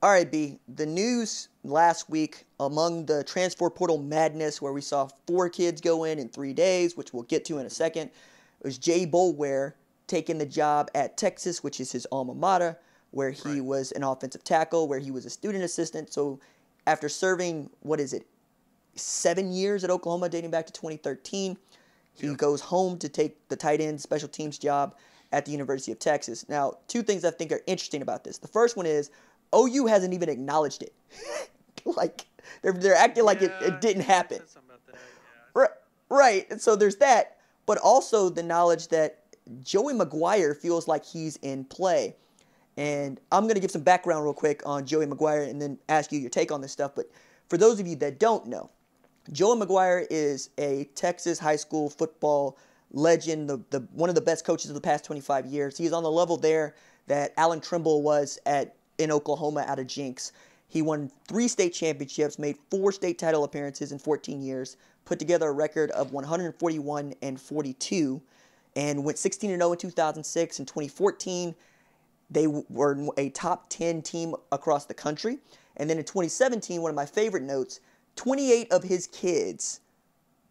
All right, B. The news last week among the transfer portal madness where we saw 4 kids go in 3 days, which we'll get to in a second, was Jay Boulware taking the job at Texas, which is his alma mater, where he Right. was an offensive tackle, where he was a student assistant. So after serving, 7 years at Oklahoma dating back to 2013, he Yep. goes home to take the tight end special teams job at the University of Texas. Now, 2 things I think are interesting about this. The first one is OU hasn't even acknowledged it. Like they're acting like it Yeah, didn't yeah, I happen. said something about that. Yeah, I Right, saw. right. And so there's that, but also the knowledge that Joey McGuire feels like he's in play. Mm-hmm. And I'm going to give some background real quick on Joey McGuire and then ask you your take on this stuff. But for those of you that don't know, Joey McGuire is a Texas high school football legend, the one of the best coaches of the past 25 years. He's on the level there that Alan Trimble was at in Oklahoma out of Jinx. He won 3 state championships, made 4 state title appearances in 14 years, put together a record of 141-42, and went 16-0 in 2006. In 2014, they were a top 10 team across the country. And then in 2017, one of my favorite notes, 28 of his kids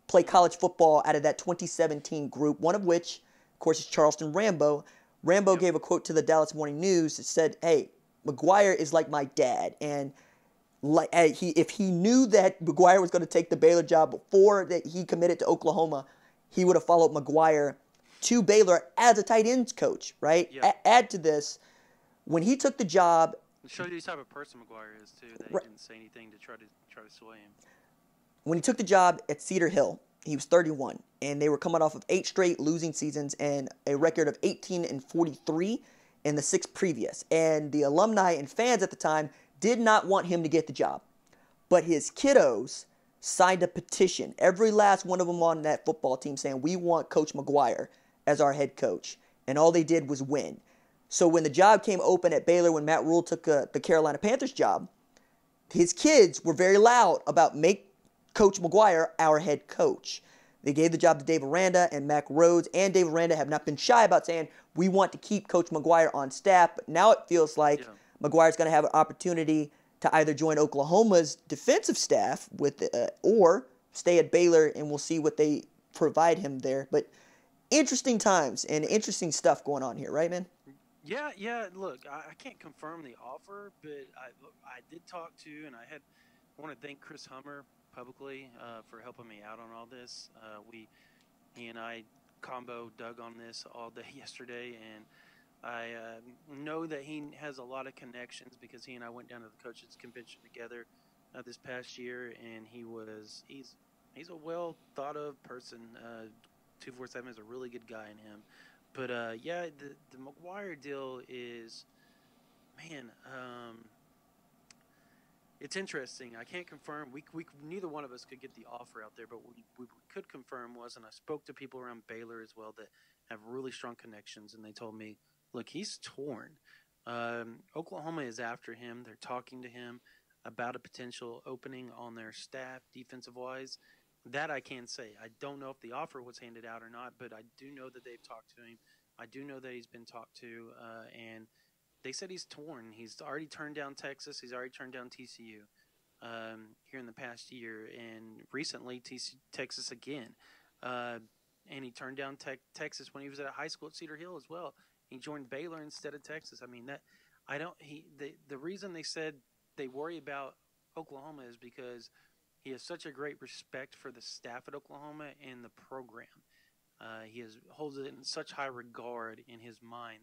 play college football out of that 2017 group, one of which, of course, is Charleston Rambo. Rambo Yep. gave a quote to the Dallas Morning News that said, "Hey, McGuire is like my dad." And if he knew that McGuire was going to take the Baylor job before that he committed to Oklahoma, he would have followed McGuire to Baylor as a tight ends coach, right? Yep. Add to this, when he took the job, It shows you the type of person McGuire is too. That he right, didn't say anything to try to sway him. when he took the job at Cedar Hill, he was 31, and they were coming off of 8 straight losing seasons and a record of 18-43 in the 6 previous. And the alumni and fans at the time did not want him to get the job, but his kiddos signed a petition, every last one of them on that football team, saying, "We want Coach McGuire as our head coach." And all they did was win. So when the job came open at Baylor, when Matt Rule took the Carolina Panthers job, his kids were very loud about make Coach McGuire our head coach. They gave the job to Dave Aranda, and Mac Rhodes and Dave Aranda have not been shy about saying, "We want to keep Coach McGuire on staff." But now it feels like Yeah. McGuire's going to have an opportunity to either join Oklahoma's defensive staff or stay at Baylor, and we'll see what they provide him there. But interesting times and interesting stuff going on here, right, man? Yeah, yeah. Look, I can't confirm the offer, but I did talk to, and I want to thank Chris Hummer publicly for helping me out on all this. He and I combo dug on this all day yesterday, and I know that he has a lot of connections because he and I went down to the coaches convention together this past year, and he's a well thought of person. 247 is a really good guy in him. But yeah, the McGuire deal is, man, it's interesting. I can't confirm. We neither one of us could get the offer out there, but we could confirm was, and I spoke to people around Baylor as well that have really strong connections, and they told me, look, he's torn. Oklahoma is after him. They're talking to him about a potential opening on their staff, defensive wise. That I can say. I don't know if the offer was handed out or not, but I do know that they've talked to him. I do know that he's been talked to, and they said he's torn. He's already turned down Texas. He's already turned down TCU here in the past year, and recently Texas again. And he turned down Texas when he was at high school at Cedar Hill as well. He joined Baylor instead of Texas. I mean that I don't. The reason they said they worry about Oklahoma is because he has such a great respect for the staff at Oklahoma and the program. Holds it in such high regard in his mind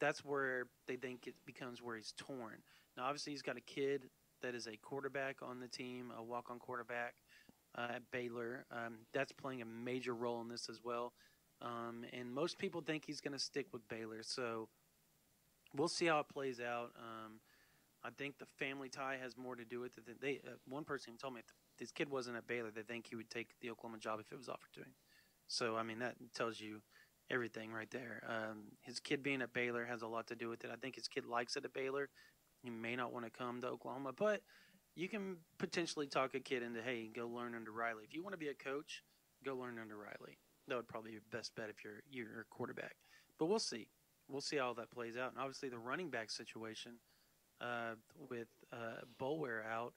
that's where they think it becomes where he's torn. Now, obviously, he's got a kid that is a quarterback on the team, a walk-on quarterback at Baylor. That's playing a major role in this as well. And most people think he's going to stick with Baylor. So we'll see how it plays out. I think the family tie has more to do with it. One person told me if this kid wasn't at Baylor, they think he would take the Oklahoma job if it was offered to him. So, I mean, that tells you everything right there. His kid being at Baylor has a lot to do with it. I think his kid likes it at Baylor. He may not want to come to Oklahoma, but you can potentially talk a kid into, hey, go learn under Riley. If you want to be a coach, go learn under Riley. That would probably be your best bet if you're a quarterback. But we'll see. We'll see how that plays out. And obviously the running back situation, with Bulware out.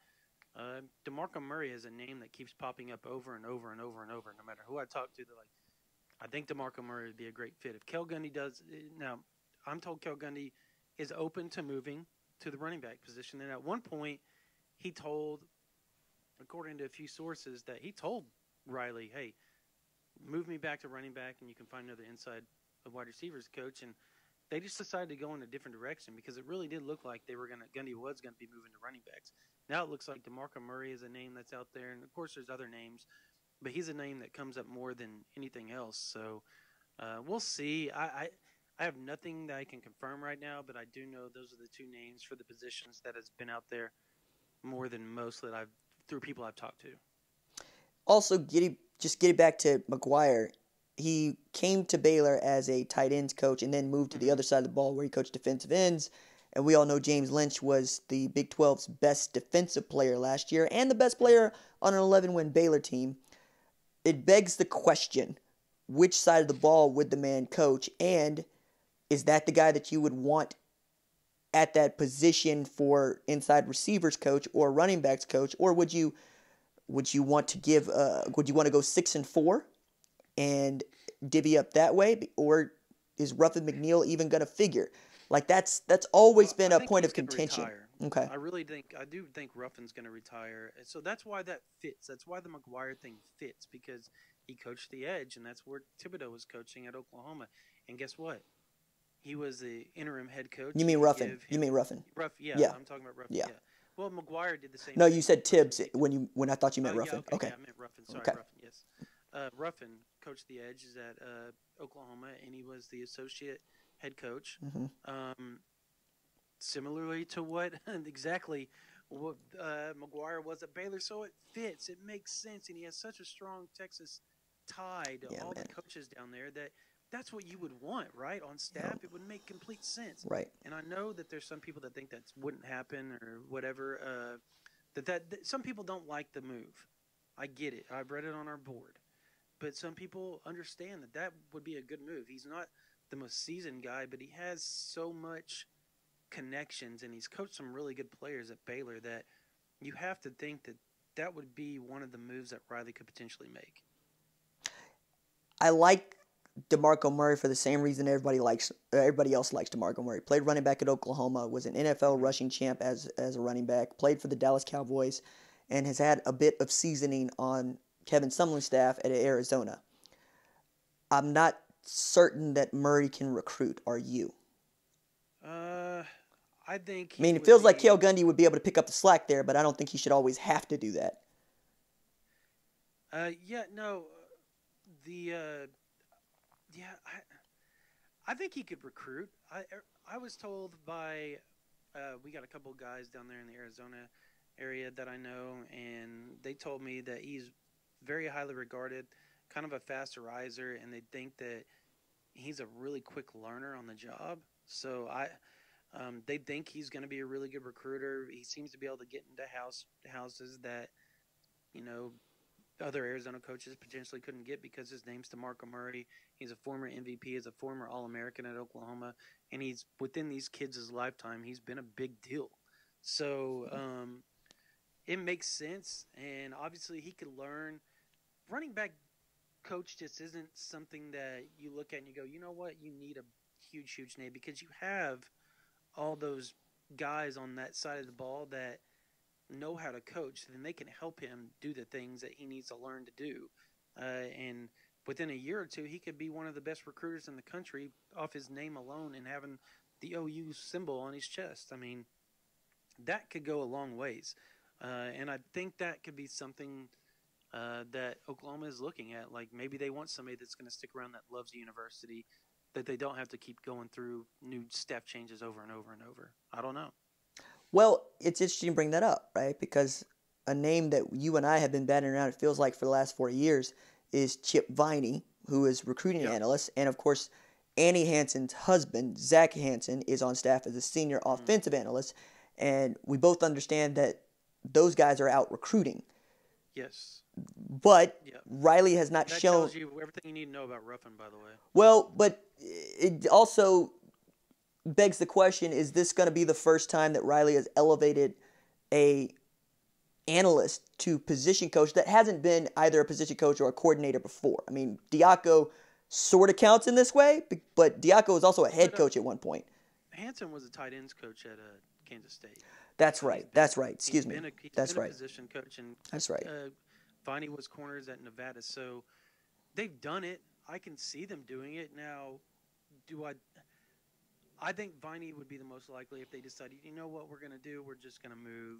DeMarco Murray is a name that keeps popping up over and over and over and over. No matter who I talk to, they're like, I think DeMarco Murray would be a great fit. If Kel Gundy does, now I'm told Kel Gundy is open to moving to the running back position. And at one point, he told, according to a few sources, that he told Riley, hey, move me back to running back and you can find another inside wide receivers coach. And they just decided to go in a different direction because it really did look like Gundy was going to be moving to running backs. Now it looks like DeMarco Murray is a name that's out there. And, of course, there's other names. But he's a name that comes up more than anything else. So we'll see. I have nothing that I can confirm right now, but I do know those are the two names for the positions that has been out there more than most that through people I've talked to. Also, getting back to McGuire, he came to Baylor as a tight ends coach and then moved to the other side of the ball where he coached defensive ends. And we all know James Lynch was the Big 12's best defensive player last year and the best player on an 11-win Baylor team. It begs the question, which side of the ball would the man coach? And is that the guy that you would want at that position for inside receivers coach or running backs coach? Or would you want to would you want to go 6-4 and divvy up that way? Or is Ruffin McNeil even going to figure? Like that's always been a point of contention. Okay. I do think Ruffin's going to retire. So that's why that fits. That's why the McGuire thing fits, because he coached the edge, and that's where Thibodeau was coaching at Oklahoma. And guess what? He was the interim head coach. You mean Ruffin? You mean Ruffin? Yeah, I'm talking about Ruffin. Yeah. Well, McGuire did the same. No, you said Tibbs when I thought you meant Ruffin. Yeah, okay. I meant Ruffin. Sorry, okay. Ruffin. Yes. Ruffin coached the edge at Oklahoma, and he was the associate head coach. Mm-hmm. Similarly to what McGuire was at Baylor, so it fits. It makes sense, and he has such a strong Texas tie to all the coaches down there that's what you would want, right? On staff, It would make complete sense. Right. And I know that there's some people that think that wouldn't happen or whatever, that some people don't like the move. I get it. I've read it on our board. But some people understand that would be a good move. He's not the most seasoned guy, but he has so much connections, and he's coached some really good players at Baylor that you have to think that would be one of the moves that Riley could potentially make. I like DeMarco Murray for the same reason everybody else likes DeMarco Murray. Played running back at Oklahoma, was an NFL rushing champ as a running back, played for the Dallas Cowboys, and has had a bit of seasoning on Kevin Sumlin's staff at Arizona. I'm not certain that Murray can recruit. Are you? I think. I mean, it feels like Cale Gundy would be able to pick up the slack there, but I don't think he should always have to do that. I think he could recruit. I was told by we got a couple of guys down there in the Arizona area that I know, and they told me that he's very highly regarded, kind of a fast riser, and they think that he's a really quick learner on the job. So they think he's going to be a really good recruiter. He seems to be able to get into houses that, other Arizona coaches potentially couldn't get because his name's DeMarco Murray. He's a former MVP, he's a former All-American at Oklahoma, and he's within these kids' lifetime, he's been a big deal. So it makes sense, and obviously he could learn. Running back coach just isn't something that you look at and you go, you know what, you need a huge name, because you have all those guys on that side of the ball that know how to coach, then they can help him do the things that he needs to learn to do. And within a year or two, he could be one of the best recruiters in the country off his name alone and having the OU symbol on his chest. I mean, that could go a long ways. And I think that could be something that Oklahoma is looking at. Like, maybe they want somebody that's going to stick around that loves the university, that they don't have to keep going through new staff changes over and over and over. I don't know. Well, it's interesting to bring that up, right? Because a name that you and I have been batting around, it feels like, for the last 4 years is Chip Viney, who is recruiting analyst. And, of course, Annie Hansen's husband, Zach Hansen, is on staff as a senior offensive analyst. And we both understand that those guys are out recruiting. Yes. But Riley has not shown. That tells you everything you need to know about Ruffin, by the way. Well, but it also begs the question, is this going to be the first time that Riley has elevated a analyst to position coach that hasn't been either a position coach or a coordinator before? I mean, Diaco sort of counts in this way, but Diaco was also a head coach at one point. Hansen was a tight ends coach at Kansas State. That's right. That's right. Excuse me. That's right. Position coach, and that's right. Viney was corners at Nevada, so they've done it. I can see them doing it now. I think Viney would be the most likely if they decided, you know what we're going to do? We're just going to move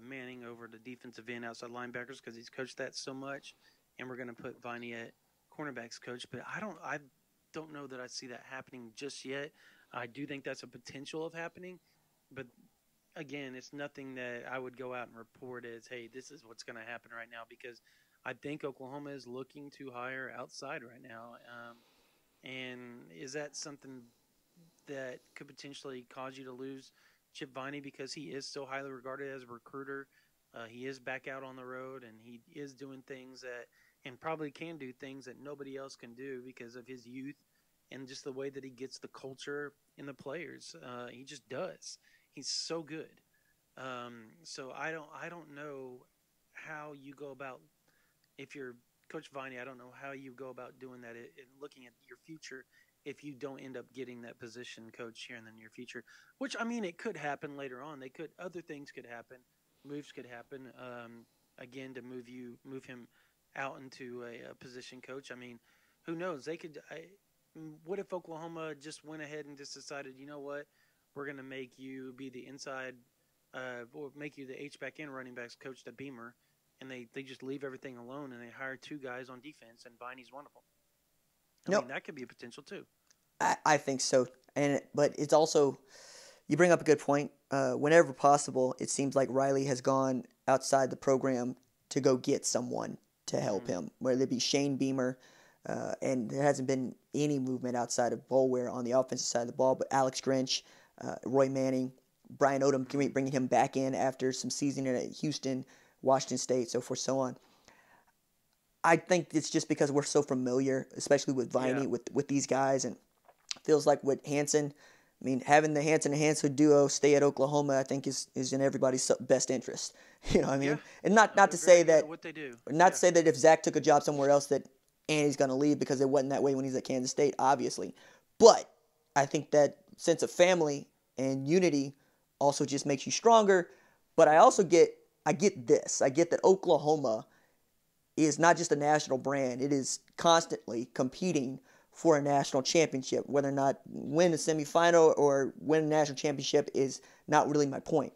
Manning over to defensive end, outside linebackers, because he's coached that so much, and we're going to put Viney at cornerbacks coach. But I don't know that I see that happening just yet. I do think that's a potential of happening, but again, it's nothing that I would go out and report as, hey, this is what's going to happen right now, because I think Oklahoma is looking to hire outside right now. And is that something that could potentially cause you to lose Chip Viney, because he is so highly regarded as a recruiter? He is back out on the road, and he is doing things that, and probably can do things that nobody else can do because of his youth and just the way that he gets the culture in the players. He just does. He's so good. So I don't know how you go about, if you're Coach Viney, I don't know how you go about doing that and looking at your future if you don't end up getting that position coach here in the near future, which, I mean, it could happen later on. Other things could happen. Moves could happen, again, to move him out into a position coach. I mean, who knows? What if Oklahoma just went ahead and just decided, you know what, we're going to make you be the inside, or make you the H-back end running backs coach to Beamer, and they just leave everything alone and they hire two guys on defense, and Viney's one of them. I mean, that could be a potential too. I think so. But it's also, you bring up a good point. Whenever possible, it seems like Riley has gone outside the program to go get someone to help him, whether it be Schein, Beamer, and there hasn't been any movement outside of Boulware on the offensive side of the ball, but Alex Grinch, Roy Manning, Brian Odom, bringing him back in after some seasoning at Houston, Washington State, so forth, so on. I think it's just because we're so familiar, especially with Viney, with these guys, and feels like with Hansen, I mean, having the Hansen and Hansen duo stay at Oklahoma, I think is in everybody's best interest. You know what I mean? Yeah. And not to say that what they do. Not to say that if Zach took a job somewhere else that Andy's going to leave, because it wasn't that way when he's at Kansas State, obviously. But I think that sense of family and unity also just makes you stronger. But I also get this. I get that Oklahoma is not just a national brand. It is constantly competing for a national championship. Whether or not win a semifinal or win a national championship is not really my point.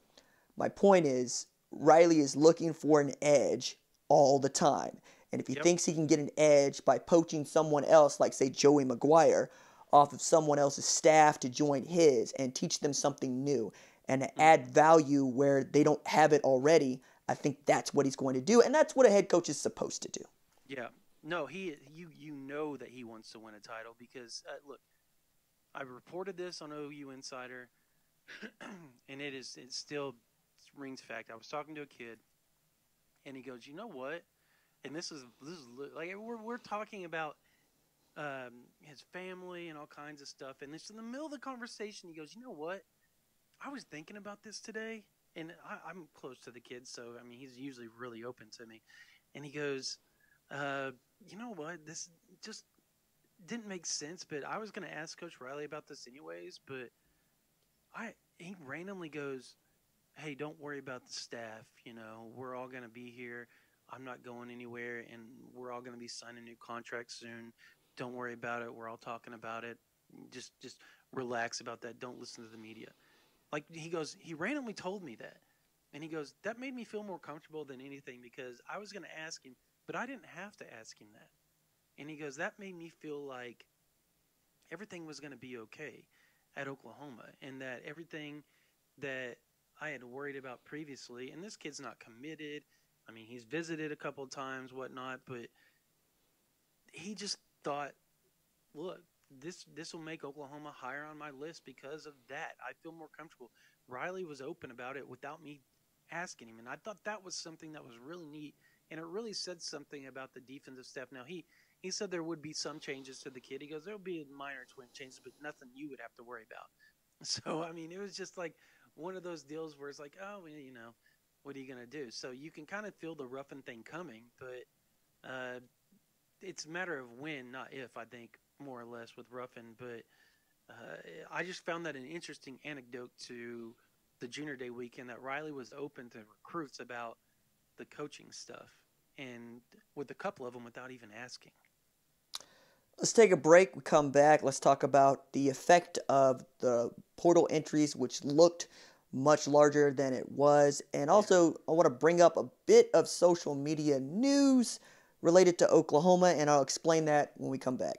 My point is Riley is looking for an edge all the time. And if he thinks he can get an edge by poaching someone else, like, say, Joey McGuire, off of someone else's staff to join his and teach them something new and to add value where they don't have it already, I think that's what he's going to do. And that's what a head coach is supposed to do. Yeah. No, you know that he wants to win a title because, look, I reported this on OU Insider, and it still rings fact. I was talking to a kid, and he goes, you know what? And this is like we're talking about his family and all kinds of stuff, and it's in the middle of the conversation. He goes, you know what? I was thinking about this today, and I'm close to the kid, so I mean he's usually really open to me. And he goes, you know what? This just didn't make sense, but I was going to ask Coach Riley about this anyways. But he randomly goes, hey, don't worry about the staff. You know, we're all going to be here. I'm not going anywhere, and we're all going to be signing new contracts soon. Don't worry about it. We're all talking about it. Just relax about that. Don't listen to the media. Like, he goes, he randomly told me that. And he goes, that made me feel more comfortable than anything because I was going to ask him, but I didn't have to ask him that. And he goes, that made me feel like everything was going to be okay at Oklahoma and that everything that I had worried about previously, and this kid's not committed. I mean, he's visited a couple of times, whatnot, but he just thought, look, this will make Oklahoma higher on my list because of that. I feel more comfortable. Riley was open about it without me asking him, and I thought that was something that was really neat, and it really said something about the defensive staff. Now, he said there would be some changes to the kid. He goes, there will be minor twin changes, but nothing you would have to worry about. So, I mean, it was just like one of those deals where it's like, oh, well, what are you going to do? So you can kind of feel the roughing thing coming, but it's a matter of when, not if, I think, more or less with Ruffin. But I just found that an interesting anecdote to the junior day weekend that Riley was open to recruits about the coaching stuff, and with a couple of them without even asking. Let's take a break. We come back. Let's talk about the effect of the portal entries, which looked much larger than it was. And also, I want to bring up a bit of social media news related to Oklahoma, and I'll explain that when we come back.